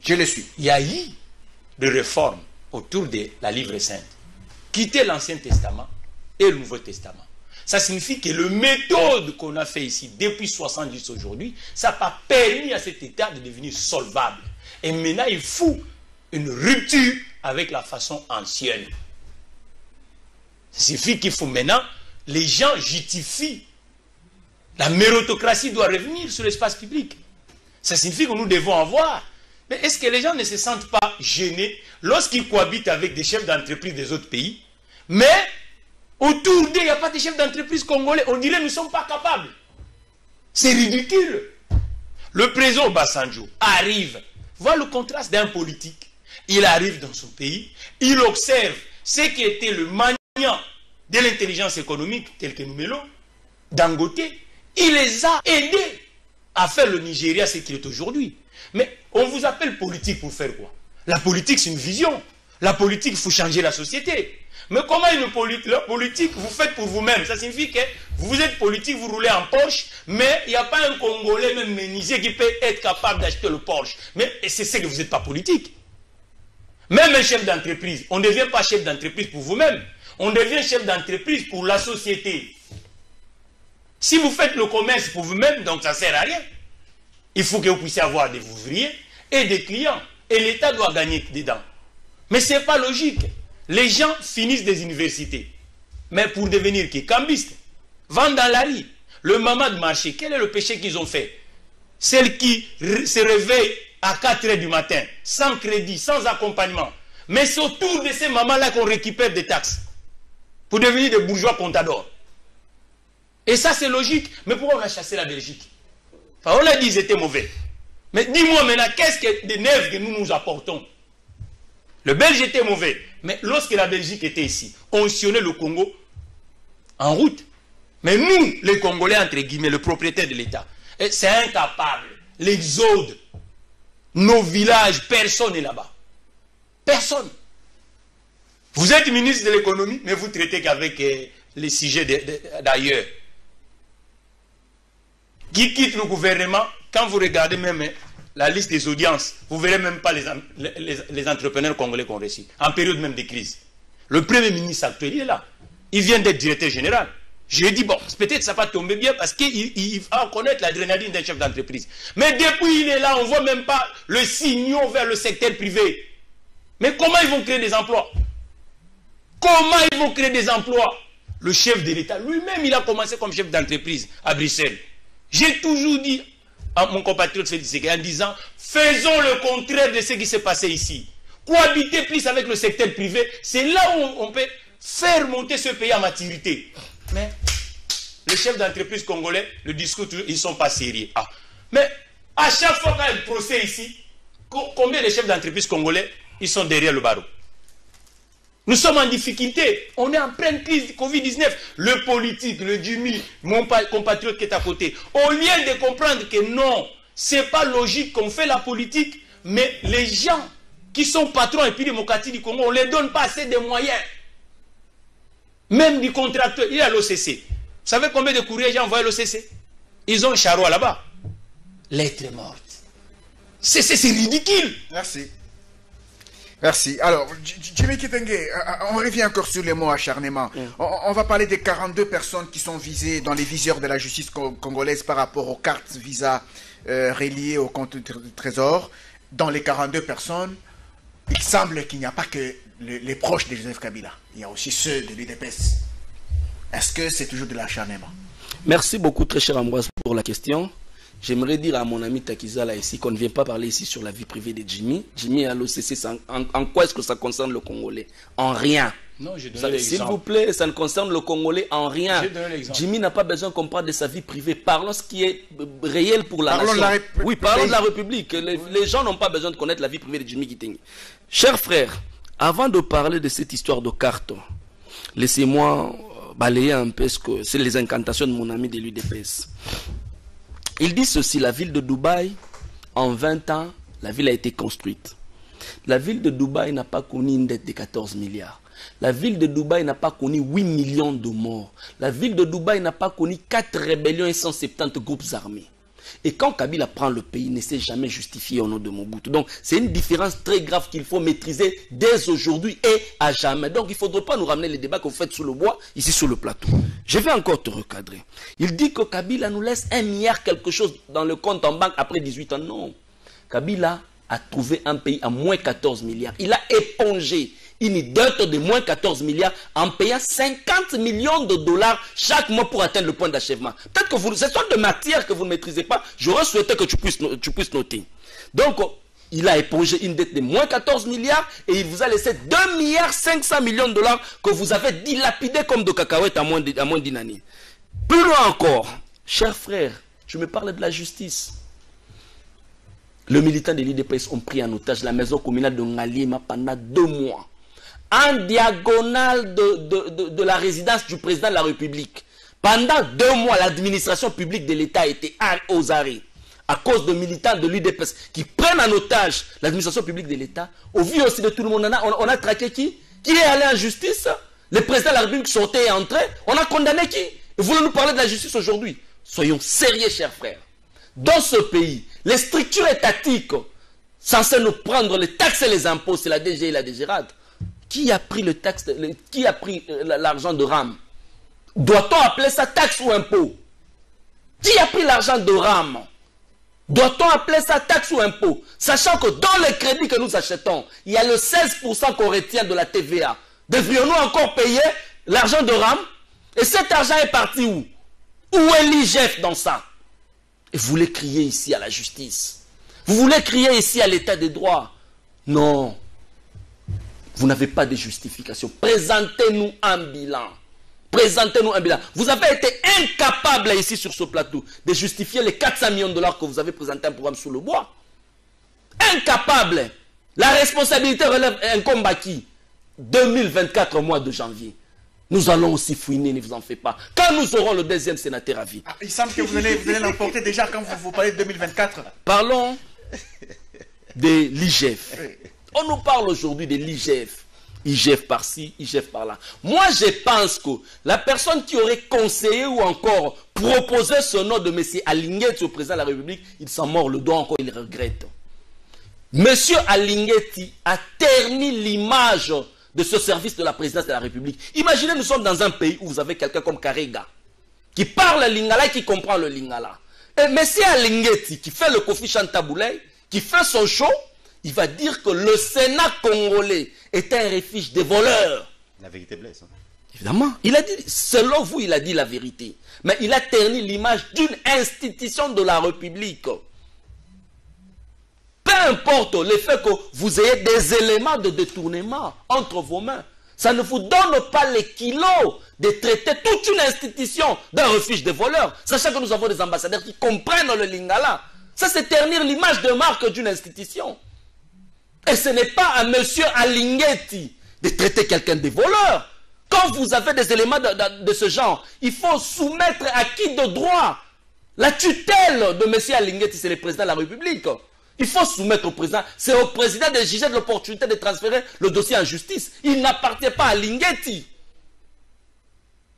Je le suis. Il y a eu des réformes autour de la livre sainte. Quitter l'Ancien Testament et le Nouveau Testament. Ça signifie que le méthode qu'on a fait ici depuis 70 aujourd'hui, ça n'a pas permis à cet État de devenir solvable. Et maintenant, il faut une rupture avec la façon ancienne. Ça signifie qu'il faut maintenant, les gens justifient. La méritocratie doit revenir sur l'espace public. Ça signifie que nous devons avoir. Mais est-ce que les gens ne se sentent pas gênés lorsqu'ils cohabitent avec des chefs d'entreprise des autres pays, mais autour d'eux, il n'y a pas de chefs d'entreprise congolais? On dirait que nous ne sommes pas capables. C'est ridicule. Le président Obasanjo arrive, voit le contraste d'un politique. Il arrive dans son pays, il observe ce qui était le maniant de l'intelligence économique, tel que nous mêlons, Dangote. Il les a aidés à faire le Nigeria ce qu'il est aujourd'hui. Mais on vous appelle politique pour faire quoi? La politique, c'est une vision. La politique, il faut changer la société. Mais comment la politique, vous faites pour vous-même? Ça signifie que vous êtes politique, vous roulez en Porsche, mais il n'y a pas un Congolais même menuisier qui peut être capable d'acheter le Porsche. Mais c'est ce que vous n'êtes pas politique. Même un chef d'entreprise, on ne devient pas chef d'entreprise pour vous-même. On devient chef d'entreprise pour la société. Si vous faites le commerce pour vous-même, donc ça ne sert à rien. Il faut que vous puissiez avoir des ouvriers et des clients. Et l'État doit gagner dedans. Mais ce n'est pas logique. Les gens finissent des universités. Mais pour devenir qui? Cambistes. Vendent dans la rue. Le maman de marché, quel est le péché qu'ils ont fait? Celle qui se réveille à 4 h du matin, sans crédit, sans accompagnement. Mais c'est autour de ces mamans-là qu'on récupère des taxes. Pour devenir des bourgeois contadors. Et ça, c'est logique. Mais pourquoi on a chassé la Belgique? Enfin, on a dit qu'ils étaient mauvais. Mais dis-moi maintenant, qu'est-ce que des neufs que nous apportons? Le Belge était mauvais. Mais lorsque la Belgique était ici, on sillonnait le Congo en route. Mais nous, les Congolais, entre guillemets, le propriétaire de l'État, c'est incapable l'exode. Nos villages, personne n'est là-bas. Personne. Vous êtes ministre de l'économie, mais vous traitez qu'avec les sujets d'ailleurs. Qui quitte le gouvernement, quand vous regardez même la liste des audiences, vous ne verrez même pas les entrepreneurs congolais qu'on réussit, en période même de crise. Le premier ministre actuel, il est là. Il vient d'être directeur général. Je dis, bon, peut-être ça va tomber bien parce qu'il va connaître l'adrénaline d'un chef d'entreprise. Mais depuis il est là, on ne voit même pas le signal vers le secteur privé. Mais comment ils vont créer des emplois? Comment ils vont créer des emplois? Le chef de l'État, lui-même, il a commencé comme chef d'entreprise à Bruxelles. J'ai toujours dit à mon compatriote Félix Tshisekedi en disant, faisons le contraire de ce qui s'est passé ici. Cohabiter plus avec le secteur privé, c'est là où on peut faire monter ce pays à maturité. Mais les chefs d'entreprise congolais, le discours, ils ne sont pas sérieux. Ah. Mais à chaque fois qu'il y a un procès ici, combien de chefs d'entreprise congolais, ils sont derrière le barreau? Nous sommes en difficulté. On est en pleine crise du Covid-19. Le politique, le Jimmy, mon compatriote qui est à côté, au lieu de comprendre que non, ce n'est pas logique qu'on fait la politique, mais les gens qui sont patrons et puis démocratie du Congo, on ne les donne pas assez de moyens. Même du contracteur, il est à l'OCC. Vous savez combien de courriers j'ai envoyé à l'OCC? Ils ont un charroi là-bas. Lettre morte. C'est ridicule. Merci. Merci. Alors, Jimmy Kitenge, on revient encore sur les mots acharnement. On va parler des 42 personnes qui sont visées dans les viseurs de la justice congolaise par rapport aux cartes visa reliées au compte du trésor. Dans les 42 personnes, il semble qu'il n'y a pas que les proches de Joseph Kabila. Il y a aussi ceux de l'UDPS. Est-ce que c'est toujours de l'acharnement? Merci beaucoup, très cher Ambroise, pour la question. J'aimerais dire à mon ami Takizala ici qu'on ne vient pas parler ici sur la vie privée de Jimmy. Jimmy à l'OCC, en quoi est-ce que ça concerne le Congolais? En rien. Non, j'ai donné l'exemple. S'il vous plaît, ça ne concerne le Congolais en rien. J'ai donné l'exemple. Jimmy n'a pas besoin qu'on parle de sa vie privée. Parlons ce qui est réel pour la Parlons nation. Oui, parlons de la République. République. Les gens n'ont pas besoin de connaître la vie privée de Jimmy Kitenge. Chers frères, avant de parler de cette histoire de cartes, laissez-moi balayer un peu ce que c'est les incantations de mon ami de l'UDPS. Il dit ceci, la ville de Dubaï, en 20 ans, la ville a été construite. La ville de Dubaï n'a pas connu une dette de 14 milliards. La ville de Dubaï n'a pas connu 8 millions de morts. La ville de Dubaï n'a pas connu 4 rébellions et 170 groupes armés. Et quand Kabila prend le pays, il ne s'est jamais justifié au nom de Mobutu. Donc, c'est une différence très grave qu'il faut maîtriser dès aujourd'hui et à jamais. Donc, il ne faudrait pas nous ramener les débats que vous faites sous le bois, ici sur le plateau. Je vais encore te recadrer. Il dit que Kabila nous laisse 1 milliard quelque chose dans le compte en banque après 18 ans. Non. Kabila a trouvé un pays à moins 14 milliards. Il a épongé une dette de moins 14 milliards en payant 50 millions de dollars chaque mois pour atteindre le point d'achèvement. Peut-être que c'est sorte de matière que vous ne maîtrisez pas. J'aurais souhaité que tu puisses noter. Donc, il a épongé une dette de moins 14 milliards et il vous a laissé 2 milliards 500 millions de dollars que vous avez dilapidés comme de cacahuètes à moins d'une année. Plus loin encore, chers frères, je me parle de la justice. Les militants de l'IDPS ont pris en otage la maison communale de Ngaliema pendant 2 mois. En diagonale de la résidence du président de la République. Pendant 2 mois, l'administration publique de l'État a été aux arrêts. À cause de militants de l'UDPS qui prennent en otage l'administration publique de l'État. Au vu aussi de tout le monde, on a traqué qui? Qui est allé en justice? Le président de la République sortait et entrait. On a condamné qui? Et vous voulez nous parler de la justice aujourd'hui? Soyons sérieux, chers frères. Dans ce pays, les structures étatiques censées nous prendre les taxes et les impôts, c'est la DG et la DGRAD. Qui a pris l'argent de RAM? Doit-on appeler ça taxe ou impôt? Qui a pris l'argent de RAM? Doit-on appeler ça taxe ou impôt? Sachant que dans les crédits que nous achetons, il y a le 16% qu'on retient de la TVA. Devrions-nous encore payer l'argent de RAM? Et cet argent est parti où? Où est l'IGF dans ça? Et vous voulez crier ici à la justice? Vous voulez crier ici à l'état des droits? Non. Vous n'avez pas de justification. Présentez-nous un bilan. Présentez-nous un bilan. Vous avez été incapable ici sur ce plateau de justifier les 400 millions de dollars que vous avez présenté un programme sous le bois. Incapable. La responsabilité relève un combat qui 2024 au mois de janvier. Nous allons aussi fouiner, ne vous en faites pas. Quand nous aurons le deuxième sénateur à vie. Ah, il semble que vous allez l'emporter déjà quand vous parlez de 2024. Parlons de l'IGF. On nous parle aujourd'hui de l'IGF. IGF par-ci, IGF par-là. Moi, je pense que la personne qui aurait conseillé ou encore proposé ce nom de M. Alinguetti au président de la République, il s'en mord le doigt encore, il regrette. M. Alinguetti a terni l'image de ce service de la présidence de la République. Imaginez, nous sommes dans un pays où vous avez quelqu'un comme Karega, qui parle le lingala et qui comprend le lingala. Et M. Alinguetti, qui fait le Kofi Chantaboulay, qui fait son show, il va dire que le Sénat congolais est un refuge des voleurs. La vérité blesse. Hein. Évidemment. Il a dit, selon vous, il a dit la vérité. Mais il a terni l'image d'une institution de la République. Peu importe le fait que vous ayez des éléments de détournement entre vos mains, ça ne vous donne pas les kilos de traiter toute une institution d'un refuge des voleurs. Sachant que nous avons des ambassadeurs qui comprennent le lingala. Ça, c'est ternir l'image de marque d'une institution. Et ce n'est pas à M. Alinguetti de traiter quelqu'un de voleur. Quand vous avez des éléments de ce genre, il faut soumettre à qui de droit? La tutelle de M. Alinguetti, c'est le président de la République. Il faut soumettre au président. C'est au président de juger de l'opportunité de transférer le dossier en justice. Il n'appartient pas à Alinguetti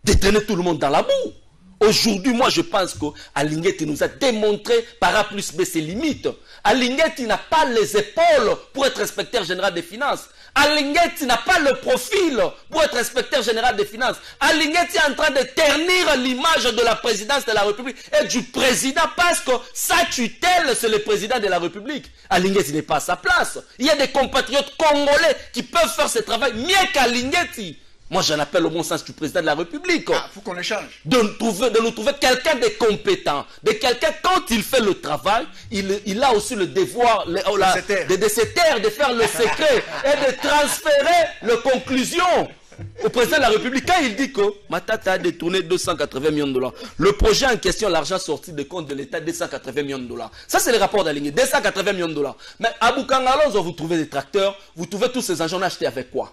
de traîner tout le monde dans la boue. Aujourd'hui, moi, je pense qu'Alinguetti nous a démontré par A plus B ses limites. Alinguetti n'a pas les épaules pour être inspecteur général des finances. Alinguetti n'a pas le profil pour être inspecteur général des finances. Alinguetti est en train de ternir l'image de la présidence de la République et du président parce que sa tutelle, c'est le président de la République. Alinguetti n'est pas à sa place. Il y a des compatriotes congolais qui peuvent faire ce travail mieux qu'Alinguetti. Moi, j'en appelle au bon sens du président de la République. Ah, faut qu'on le change. De nous trouver quelqu'un de compétent. De quelqu'un, quand il fait le travail, il a aussi le devoir de se taire, de faire le secret et de transférer les conclusions au président de la République. Quand il dit que Matata a détourné 280 millions de dollars, le projet en question, l'argent sorti des comptes de l'État, 280 millions de dollars. Ça, c'est le rapport d'Aligné, 280 millions de dollars. Mais à Boukangalonzo, vous trouvez des tracteurs, vous trouvez tous ces engins, on a acheté avec quoi?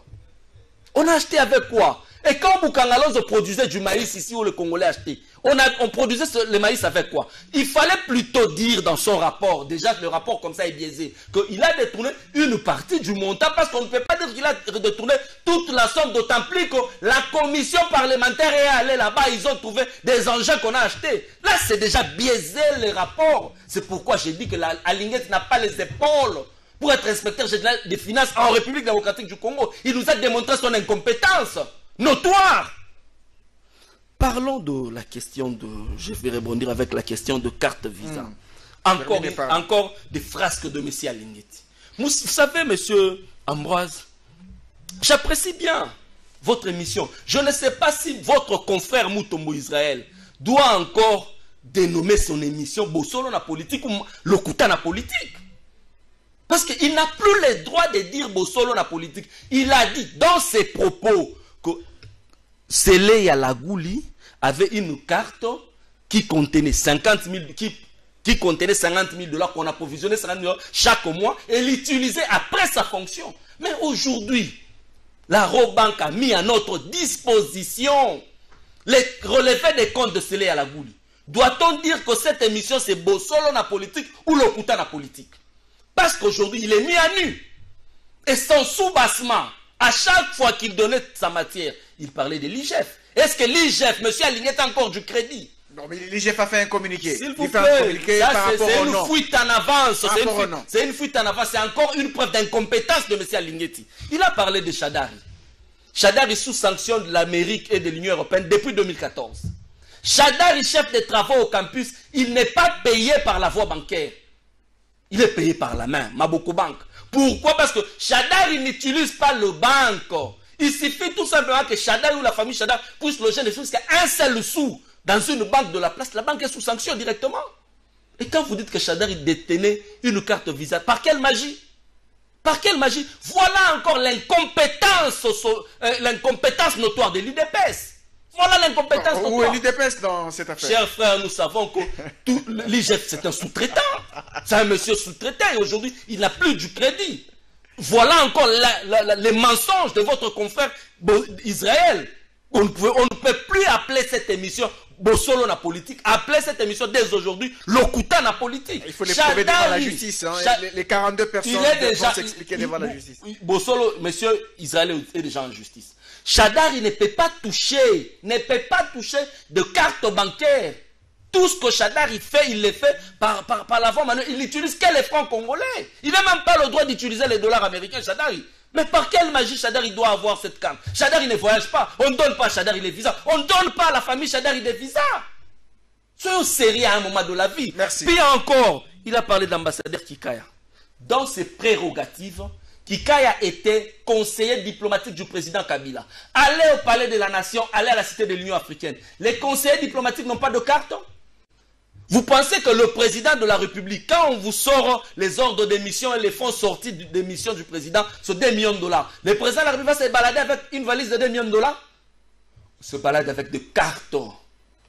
On a acheté avec quoi? Et quand Boukangalonzo produisait du maïs ici où le Congolais achetait, on produisait le maïs avec quoi? Il fallait plutôt dire dans son rapport, déjà le rapport comme ça est biaisé, qu'il a détourné une partie du montant parce qu'on ne peut pas dire qu'il a détourné toute la somme, d'autant plus que la commission parlementaire est allée là-bas, ils ont trouvé des engins qu'on a achetés. Là, c'est déjà biaisé le rapport. C'est pourquoi j'ai dit que Alinguetti n'a pas les épaules pour être inspecteur général des finances en République démocratique du Congo. Il nous a démontré son incompétence notoire. Parlons de la question de... Je vais rebondir avec la question de carte visa. Encore des frasques de M. Alinguetti. Vous savez, M. Ambroise, j'apprécie bien votre émission. Je ne sais pas si votre confrère Moutombo Israël doit encore dénommer son émission Bossolo na politique ou Lokuta na politique. Parce qu'il n'a plus le droit de dire Bossolo na politique. Il a dit dans ses propos que Sele Yalagouli avait une carte qui contenait 50 000 qui contenait 50 000 dollars qu'on a provisionné 50 000 chaque mois et l'utilisait après sa fonction. Mais aujourd'hui, la Robank a mis à notre disposition les relevés des comptes de Sele Yalagouli. Doit-on dire que cette émission c'est Bossolo na politique ou Lokuta na politique? Parce qu'aujourd'hui, il est mis à nu. Et son soubassement, à chaque fois qu'il donnait sa matière, il parlait de l'IGF. Est-ce que l'IGF, M. Alinguetti, a encore du crédit? Non, mais l'IGF a fait un communiqué. S'il vous plaît, c'est une fuite en avance. C'est une fuite en avance. C'est encore une preuve d'incompétence de M. Alinguetti. Il a parlé de Chadari. Chadari sous sanction de l'Amérique et de l'Union européenne depuis 2014. Chadari, chef des travaux au campus, il n'est pas payé par la voie bancaire. Il est payé par la main, Maboko Bank. Pourquoi? Parce que Chadari n'utilise pas le banque. Il suffit tout simplement que Chadari ou la famille Chadari puisse loger les choses jusqu'à un seul sou dans une banque de la place. La banque est sous sanction directement. Et quand vous dites que Chadari détenait une carte Visa, par quelle magie? Par quelle magie? Voilà encore l'incompétence notoire de l'UDPS. Voilà l'incompétence notoire. Où est l'UDPS dans cette affaire? Chers frères, nous savons que l'IGF, c'est un sous-traitant. C'est un monsieur sous-traitant et aujourd'hui, il n'a plus du crédit. Voilà encore les mensonges de votre confrère Israël. On ne peut plus appeler cette émission Bossolo na politique. Appeler cette émission dès aujourd'hui Lokuta na politique. Il faut les prouver devant la justice. Hein. Les 42 personnes vont s'expliquer devant la justice. Bossolo, monsieur Israël est déjà en justice. Chadari ne peut pas toucher de carte bancaire. Tout ce que Chadari fait, il le fait par la voie manuelle. Il n'utilise que les francs congolais. Il n'a même pas le droit d'utiliser les dollars américains, Chadari. Mais par quelle magie Chadari doit avoir cette carte? Chadari ne voyage pas. On ne donne pas à Chadari les visas. On ne donne pas à la famille Chadari des visas. Soyons sérieux à un moment de la vie. Merci. Puis encore, il a parlé de l'ambassadeur Kikaya. Dans ses prérogatives, Kikaya était conseiller diplomatique du président Kabila. Allez au palais de la nation, allez à la cité de l'Union africaine. Les conseillers diplomatiques n'ont pas de carte? Vous pensez que le président de la République, quand on vous sort les ordres d'émission et les fonds sortis d'émission du président, c'est 2 millions de dollars. Le président de la République va se balader avec une valise de 2 millions de dollars? On se balade avec des cartes.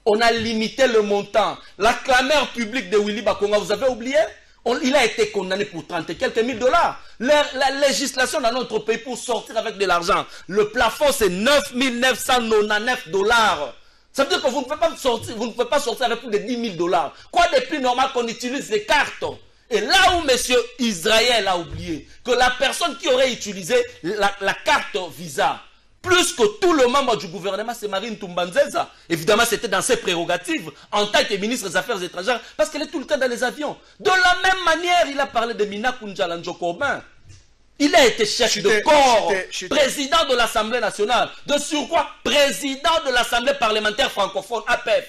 On a limité le montant. La clameur publique de Willy Bakonga, vous avez oublié? Il a été condamné pour 30 et quelques mille dollars. La législation dans notre pays pour sortir avec de l'argent, le plafond c'est 9 999 dollars. Ça veut dire que vous ne pouvez pas sortir avec plus de 10 000 dollars. Quoi de plus normal qu'on utilise les cartes? Et là où M. Israël a oublié que la personne qui aurait utilisé la carte Visa, plus que tout le membre du gouvernement, c'est Marine Toumbanzeza. Évidemment, c'était dans ses prérogatives en tant que ministre des Affaires étrangères, parce qu'elle est tout le temps dans les avions. De la même manière, il a parlé de Mina Koundjala Njokorbin. Il a été chef de corps, président de l'Assemblée nationale, de surcroît président de l'Assemblée parlementaire francophone, APF.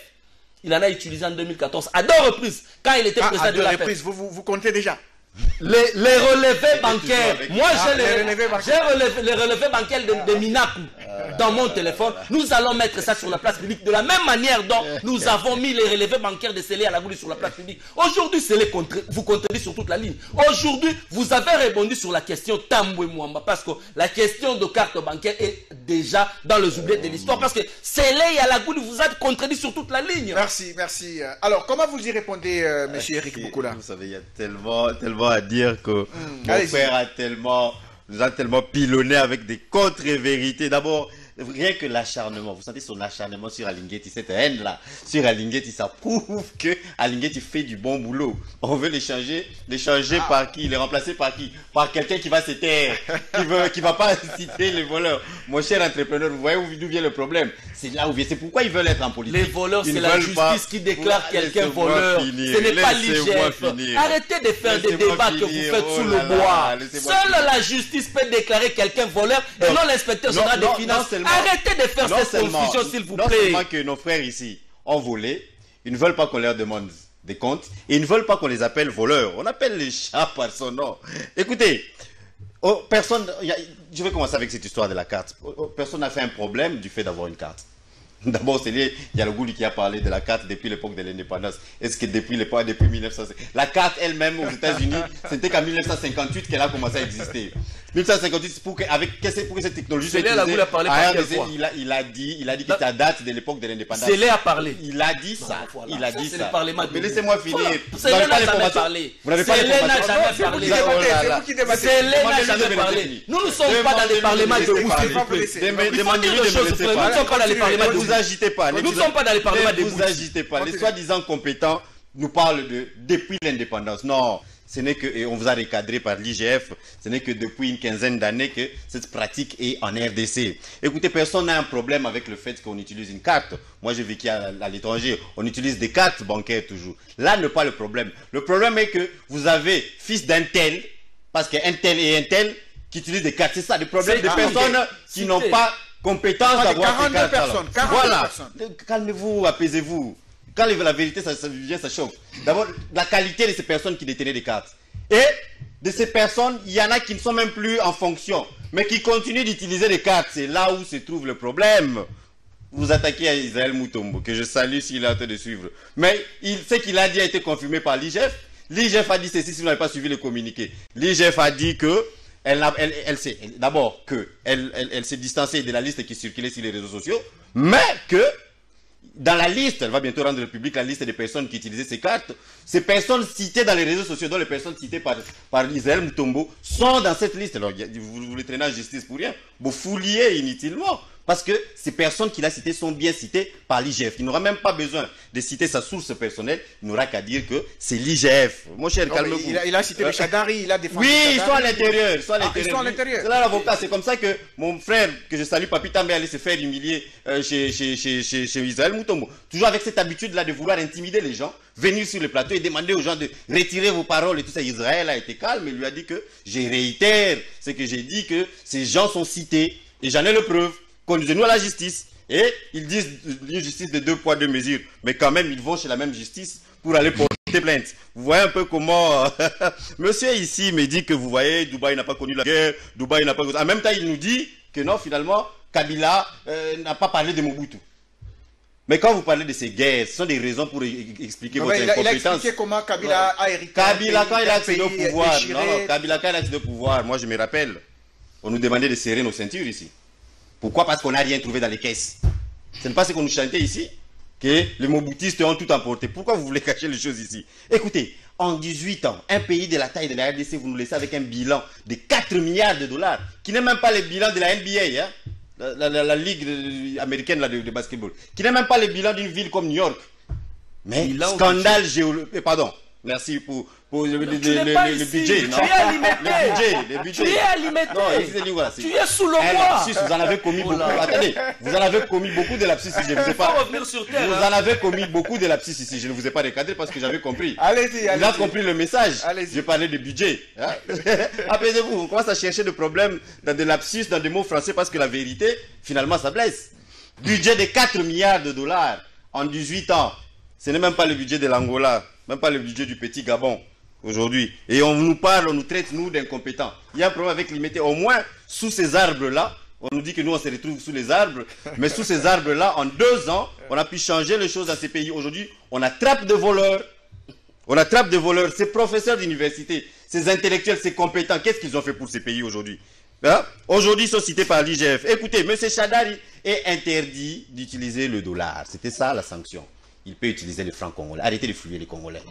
Il en a utilisé en 2014 à 2 reprises, quand il était président de l'APF. Vous comptez déjà? Les relevés bancaires. Moi, j'ai les relevés bancaires de Minakou dans mon téléphone. Nous allons mettre ça sur la place publique de la même manière dont nous avons mis les relevés bancaires de Célé à la Gouli sur la place publique. Aujourd'hui, Célé vous contredit sur toute la ligne. Aujourd'hui, vous avez rebondi sur la question Tamboué Mouamba parce que la question de carte bancaire est déjà dans les oubliettes de l'histoire parce que Célé et à la Gouli vous êtes contredit sur toute la ligne. Merci. Alors, comment vous y répondez, monsieur Eric Boukoula? Vous savez, il y a tellement à dire que mon père nous a tellement pilonné avec des contre-vérités. D'abord, rien que l'acharnement, vous sentez son acharnement sur Alinguetti, cette haine-là, sur Alinguetti, ça prouve que Alinguetti fait du bon boulot. On veut l'échanger par qui? Les remplacer par qui? Par quelqu'un qui va se taire, qui va pas citer les voleurs. Mon cher entrepreneur, vous voyez d'où vient le problème? C'est là où vient, c'est pourquoi ils veulent être en politique. Les voleurs, c'est la justice qui déclare quelqu'un voleur. Ce n'est pas l'IGF. Arrêtez de faire des débats que vous faites sous le bois. Seule la justice peut déclarer quelqu'un voleur et non l'inspecteur général des finances. Arrêtez de faire cette confusion, s'il vous plaît. Non seulement que nos frères ici ont volé, ils ne veulent pas qu'on leur demande des comptes et ils ne veulent pas qu'on les appelle voleurs. On appelle les chats par son nom. Écoutez, je vais commencer avec cette histoire de la carte. Personne n'a fait un problème du fait d'avoir une carte. D'abord, il y a le Gouli qui a parlé de la carte depuis l'époque de l'indépendance. Est-ce que depuis 1950, la carte elle-même aux États-Unis, c'était qu'en 1958 qu'elle a commencé à exister. 1958, pour que cette technologie soit utilisée. Il a dit que ça date de l'époque de l'indépendance. Célé a parlé. Il a dit ça. Il a dit ça. Mais laissez-moi finir. Célé n'a jamais parlé. Vous n'avez pas Célé n'a jamais parlé. C'est vous qui débattez. Célé n'a jamais parlé. Nous ne sommes pas dans les parlements de Moussé. Demandez-lui de me laisser pas. Nous ne sommes pas dans les parlements de Ne vous agitez pas. Nous ne sommes pas dans les parlements de Ne vous agitez pas. Les soi-disant compétents nous parlent de depuis l'indépendance. Non. Ce n'est que, et on vous a recadré par l'IGF, ce n'est que depuis une quinzaine d'années que cette pratique est en RDC. Écoutez, personne n'a un problème avec le fait qu'on utilise une carte. Moi, j'ai vécu à l'étranger, on utilise des cartes bancaires toujours. Là n'est pas le problème. Le problème est que vous avez fils d'un tel, parce qu'un tel et un tel qui utilisent des cartes. C'est ça, le problème des personnes qui n'ont pas compétence d'avoir ces cartes. Voilà. Calmez-vous, apaisez-vous. Quand la vérité, ça vient, ça choque. D'abord, la qualité de ces personnes qui détenaient des cartes. Et de ces personnes, il y en a qui ne sont même plus en fonction, mais qui continuent d'utiliser les cartes. C'est là où se trouve le problème. Vous attaquez à Israël Moutombo, que je salue s'il est en train de suivre. Mais ce qu'il a dit a été confirmé par l'IGF. L'IGF a dit ceci si vous n'avez pas suivi le communiqué. L'IGF a dit que elle s'est distancée de la liste qui circulait sur les réseaux sociaux, mais que dans la liste, elle va bientôt rendre publique la liste des personnes qui utilisaient ces cartes. Ces personnes citées dans les réseaux sociaux, dont les personnes citées par Israël Moutombo, sont dans cette liste. Alors, vous les traînez en justice pour rien. Vous fouliez inutilement. Parce que ces personnes qu'il a citées sont bien citées par l'IGF. Il n'aura même pas besoin de citer sa source personnelle. Il n'aura qu'à dire que c'est l'IGF. Mon cher, calme-vous. Il a cité le Chadari, il a défendu. Oui, ils Chadari. sont à l'intérieur. Ils sont à l'intérieur. C'est là l'avocat. C'est comme ça que mon frère, que je salue, Papi Tambe, allait se faire humilier chez Israël Mutombo. Toujours avec cette habitude-là de vouloir intimider les gens, venir sur le plateau et demander aux gens de retirer vos paroles et tout ça. Israël a été calme et lui a dit que je réitère ce que j'ai dit, que ces gens sont cités et j'en ai le preuve. Conduisez-nous à la justice. Et ils disent une justice de 2 poids 2 mesures. Mais quand même, ils vont chez la même justice pour aller porter plainte. Vous voyez un peu comment... Monsieur ici me dit que vous voyez, Dubaï n'a pas connu la guerre, Dubaï n'a pas... En même temps, il nous dit que non, finalement, Kabila n'a pas parlé de Mobutu. Mais quand vous parlez de ces guerres, ce sont des raisons pour expliquer votre incompétence. Il a expliqué comment Kabila a hérité. Kabila, quand il a accédé au pouvoir, Kabila, quand il a accédé au pouvoir, moi je me rappelle, on nous demandait de serrer nos ceintures ici. Pourquoi? Parce qu'on n'a rien trouvé dans les caisses. Ce n'est pas ce qu'on nous chantait ici, que les Mobutistes ont tout emporté. Pourquoi vous voulez cacher les choses ici? Écoutez, en 18 ans, un pays de la taille de la RDC, vous nous laissez avec un bilan de 4 milliards de dollars, qui n'est même pas le bilan de la NBA, hein? La ligue américaine là, de basketball, qui n'est même pas le bilan d'une ville comme New York. Mais scandale géologique. Pardon, merci pour le budget. Tu es alimentaire. Le budget. Tu es alimentaire. Voilà, tu es sous le bois. Vous en avez commis beaucoup. Attendez, vous en avez commis beaucoup de lapsus ici. Je ne vous ai pas. Revenir sur terre, vous en avez commis beaucoup de lapsus ici. Je ne vous ai pas recadré parce que j'avais compris. Allez-y. Vous avez compris le message. Allez-y. Je parlais de budget. Hein? Apaisez-vous. On commence à chercher des problèmes dans des lapsus, dans des mots français parce que la vérité, finalement, ça blesse. Budget de 4 milliards de dollars en 18 ans. Ce n'est même pas le budget de l'Angola, même pas le budget du petit Gabon aujourd'hui. Et on nous parle, on nous traite, nous, d'incompétents. Il y a un problème avec l'imité. Au moins, sous ces arbres-là, on nous dit que nous, on se retrouve sous les arbres. Mais sous ces arbres-là, en 2 ans, on a pu changer les choses dans ces pays. Aujourd'hui, on attrape des voleurs. On attrape des voleurs. Ces professeurs d'université, ces intellectuels, ces compétents, qu'est-ce qu'ils ont fait pour ces pays aujourd'hui? Hein? Aujourd'hui, ils sont cités par l'IGF. Écoutez, M. Chadari est interdit d'utiliser le dollar. C'était ça la sanction. Il peut utiliser le franc congolais. Arrêtez de fouiller les Congolais.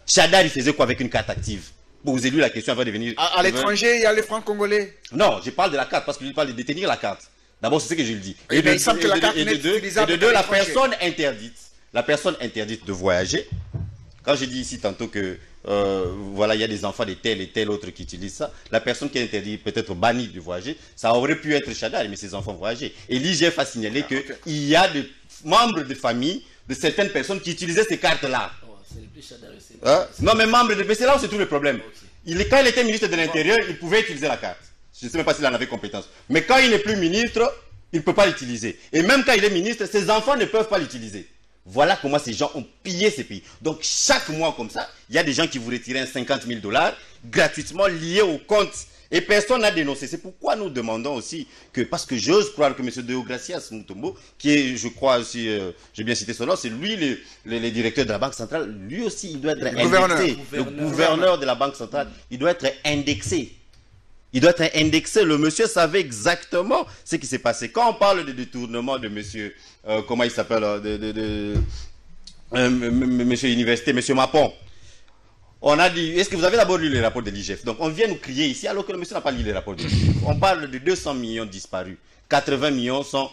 Chadar, il faisait quoi avec une carte active? Posez-lui la question avant de venir. À l'étranger, il y a les francs congolais. Non, je parle de la carte parce que je parle de détenir la carte. D'abord, c'est ce que je lui dis. Et il semble que la carte n'est utilisable et de deux, la personne interdite de voyager. Quand je dis ici tantôt que voilà, il y a des enfants de tel et tel autre qui utilisent ça, la personne qui est interdite, peut-être bannie de voyager, ça aurait pu être Chadar, mais ses enfants voyager. Et l'IGF a signalé qu'il y a des membres de famille de certaines personnes qui utilisaient ces cartes-là. Non, mais membres de... C'est là où c'est tout le problème. Quand il était ministre de l'Intérieur, il pouvait utiliser la carte. Je ne sais même pas s'il en avait compétence. Mais quand il n'est plus ministre, il ne peut pas l'utiliser. Et même quand il est ministre, ses enfants ne peuvent pas l'utiliser. Voilà comment ces gens ont pillé ces pays. Donc chaque mois comme ça, il y a des gens qui vous retirent 50 000 $ gratuitement liés au compte. Et personne n'a dénoncé. C'est pourquoi nous demandons aussi que, parce que j'ose croire que M. Deogracias Mutombo, qui est, je crois aussi, j'ai bien cité son nom, c'est lui le directeur de la Banque centrale, lui aussi il doit être indexé. Le gouverneur de la Banque centrale, il doit être indexé. Il doit être indexé. Le monsieur savait exactement ce qui s'est passé. Quand on parle de détournement de monsieur, comment il s'appelle, monsieur Université, monsieur Mapon, on a dit, est-ce que vous avez d'abord lu les rapports de l'IGF? Donc on vient nous crier ici alors que le monsieur n'a pas lu les rapports de l'IGF. On parle de 200 millions disparus. 80 millions sont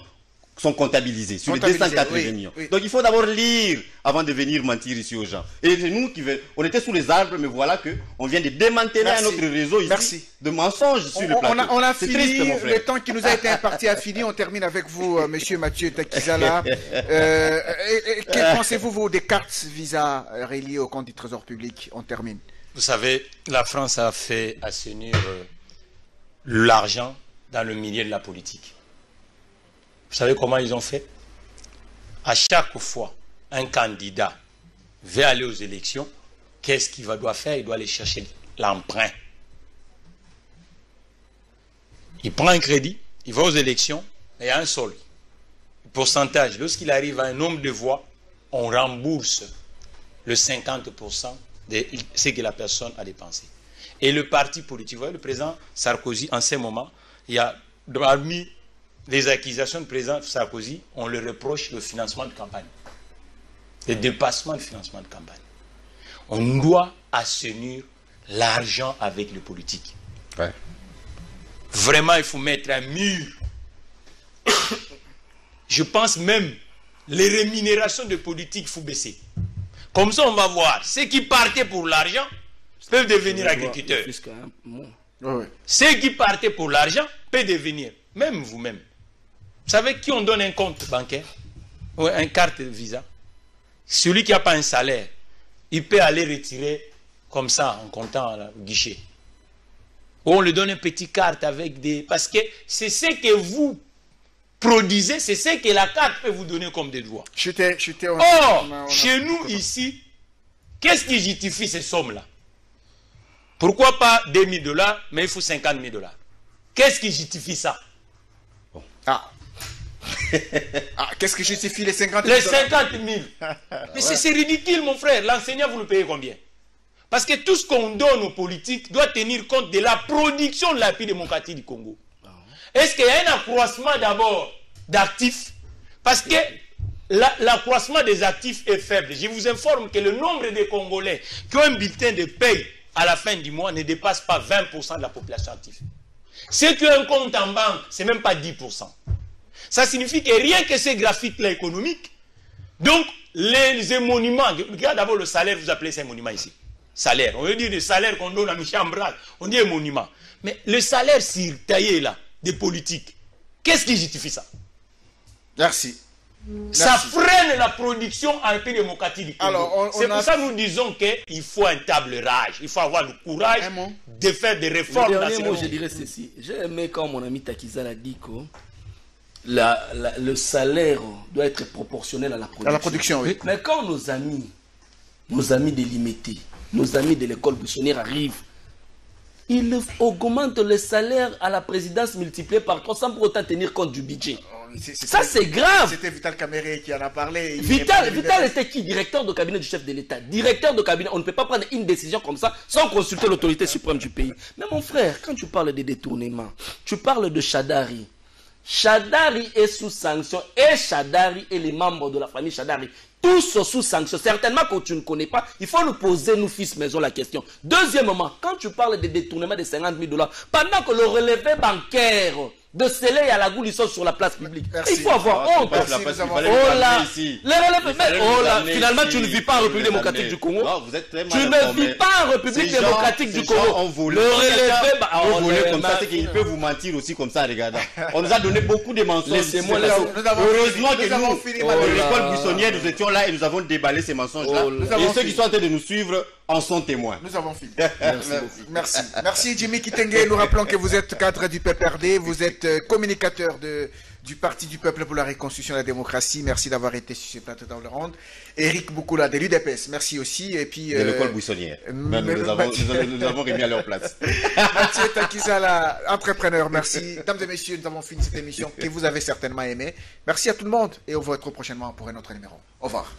comptabilisés sur les 280 millions. Oui. Donc il faut d'abord lire avant de venir mentir ici aux gens. Et nous, on était sous les arbres, mais voilà qu'on vient de démanteler un autre réseau ici de mensonges sur le plateau. On a fini, triste, le temps qui nous a été imparti a fini. On termine avec vous, monsieur Mathieu Takizala. Que pensez-vous, vous, des cartes Visa reliées au compte du Trésor public? On termine. Vous savez, la France a fait assainir l'argent dans le milieu de la politique. Vous savez comment ils ont fait? À chaque fois, un candidat veut aller aux élections, qu'est-ce qu'il doit faire? Il doit aller chercher l'emprunt. Il prend un crédit, il va aux élections, et il y a un solde. Le pourcentage, lorsqu'il arrive à un nombre de voix, on rembourse le 50% de ce que la personne a dépensé. Et le parti politique, vous voyez, le président Sarkozy, en ce moment, il y a parmi les accusations du président Sarkozy, on le reproche le financement de campagne. Le dépassement de financement de campagne. On doit assainir l'argent avec le politique. Ouais. Vraiment, il faut mettre un mur je pense même les rémunérations de politique, il faut baisser. Comme ça, on va voir. Ceux qui partaient pour l'argent peuvent devenir agriculteurs. Ceux qui partaient pour l'argent peuvent devenir, même vous-même. Vous savez qui on donne un compte bancaire? Ou une carte Visa? Celui qui n'a pas un salaire, il peut aller retirer comme ça en comptant le guichet. Ou on lui donne une petite carte avec des... Parce que c'est ce que vous produisez, c'est ce que la carte peut vous donner comme des droits. Or, chez nous ici, qu'est-ce qui justifie ces sommes-là? Pourquoi pas 2 000 $, mais il faut 50 000 $? Qu'est-ce qui justifie ça? Ah. Qu'est-ce qui justifie les 50 000 Les 50 000. Mais c'est ridicule, mon frère. L'enseignant, vous le payez combien? Parce que tout ce qu'on donne aux politiques doit tenir compte de la production de la République démocratique du Congo. Est-ce qu'il y a un accroissement d'abord d'actifs? Parce que l'accroissement des actifs est faible. Je vous informe que le nombre de Congolais qui ont un bulletin de paye à la fin du mois ne dépasse pas 20% de la population active. Ceux qui ont un compte en banque, ce n'est même pas 10%. Ça signifie que rien que ces graphiques-là économiques, donc les émoluments, regarde d'abord le salaire, vous appelez ça un monument ici. Salaire, on veut dire le salaire qu'on donne à Michel Ambral, on dit un monument. Mais le salaire taillé là, des politiques, qu'est-ce qui justifie ça? Merci. Ça freine la production en pays démocratique du Congo. C'est pour ça que nous disons qu'il faut un table rase. Il faut avoir le courage de faire des réformes. Le dernier mot, je dirais ceci. J'ai aimé quand mon ami Takizal a dit que le salaire doit être proportionnel à la production. À la production, oui. Mais quand nos amis de l'IMET, nos amis de l'école buissonnière arrivent, ils augmentent le salaire à la présidence multiplié par 3 sans pour autant tenir compte du budget. Ça, c'est grave. C'était Vital Kamere qui en a parlé. Vital était qui? Directeur de cabinet du chef de l'État. Directeur de cabinet. On ne peut pas prendre une décision comme ça sans consulter l'autorité suprême du pays. Mais mon frère, quand tu parles de détournement, tu parles de Chadari. Chadari est sous sanction et Chadari et les membres de la famille Chadari, tous sous sanction. Certainement que tu ne connais pas, il faut nous poser, nous fils maison, la question. Deuxièmement, quand tu parles de détournement de 50 000 $, pendant que le relevé bancaire de Sélé à la Goule, ils sont sur la place publique. Il faut avoir honte. Finalement, tu ne vis pas en République démocratique du Congo. Tu ne vis pas en République démocratique du Congo. Le relevé, comme ça, c'est qu'ils peuvent vous mentir aussi comme ça, regardez. On nous a donné beaucoup de mensonges. Heureusement que nous, à l'école buissonnière, nous étions là et nous avons déballé ces mensonges-là. Et ceux qui sont en train de nous suivre en sont témoins. Nous avons fini. Merci. Merci Jimmy Kitenge. Nous rappelons que vous êtes cadre du PPRD, vous êtes communicateur du Parti du Peuple pour la Reconstruction et la Démocratie. Merci d'avoir été sur ce plateau dans le ronde. Eric Boukoula de l'UDPS, merci aussi. Et puis, de l'école buissonnière. Nous avons remis à leur place. Mathieu Takizala, entrepreneur, merci. Mesdames et messieurs, nous avons fini cette émission que vous avez certainement aimée. Merci à tout le monde et on vous retrouve prochainement pour un autre numéro. Au revoir.